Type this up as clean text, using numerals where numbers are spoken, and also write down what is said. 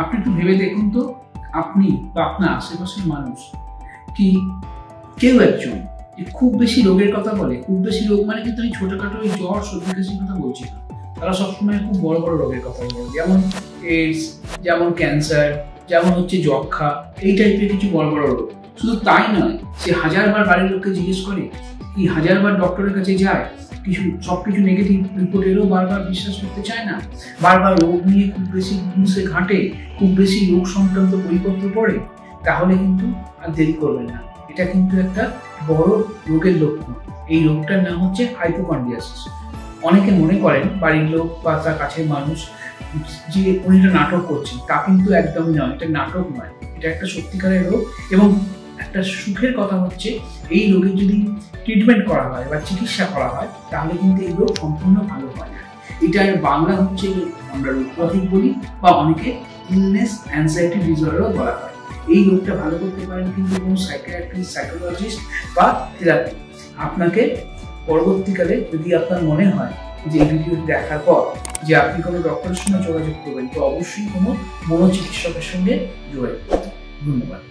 আপনি একটু ভেবে দেখুন তো, আপনি বা আপনার আশেপাশের মানুষ কি কেউ একজন খুব বেশি রোগের কথা বলে? খুব বেশি রোগ মানে কিন্তু আমি ছোটখাটো ওই জ্বর সর্দি কাশির কথা বলছি না। তারা সবসময় খুব বড় বড় রোগের কথা বলে, যেমন এইডস, যেমন ক্যান্সার, যেমন হচ্ছে যক্ষা, এই টাইপের কিছু বড় বড় রোগ। শুধু তাই নয়, সে হাজারবার বাড়ির লোককে জিজ্ঞেস করে, কি হাজারবার ডক্টরের কাছে যায়, সবকিছু নেগেটিভ রিপোর্ট এলেও বারবার বিশ্বাস করতে চায় না, বারবার রোগ নিয়ে খুব বেশি ঘুষে ঘাঁটে, খুব বেশি রোগ সংক্রান্ত বইপত্র পড়ে, তাহলে কিন্তু আর দেরি করবেন না। এটা কিন্তু একটা বড় রোগের লক্ষণ। এই রোগটার নাম হচ্ছে হাইপোকন্ড্রিয়াসিস। অনেকে মনে করেন বাড়ির লোক বা তার কাছের মানুষ যে উনি এটা নাটক করছেন, তা কিন্তু একদমই নয়। এটা নাটক নয়, এটা একটা সত্যিকারের রোগ। এবং একটা সুখের কথা হচ্ছে, এই রোগের যদি ট্রিটমেন্ট করা হয় বা চিকিৎসা করা হয়, তাহলে কিন্তু এই রোগ সম্পূর্ণ ভালো হয় না। এটার বাংলা হচ্ছে আমরা রোগবাধিক বলি, বা অনেকে ইলনেস অ্যাংজাইটি ডিসঅর্ডারও বলা হয়। এই রোগটা ভালো করতে পারেন কিন্তু কোনো সাইকিয়াট্রিস্ট, সাইকোলজিস্ট বা থেরাপি। আপনাকে পরবর্তীকালে যদি আপনার মনে হয় যে এই ভিডিওটি দেখার পর যে আপনি কোনো ডক্টরের সঙ্গে যোগাযোগ করবেন, তো অবশ্যই কোনো মনোচিকিৎসকের সঙ্গে যোগাযোগ করবেন। ধন্যবাদ।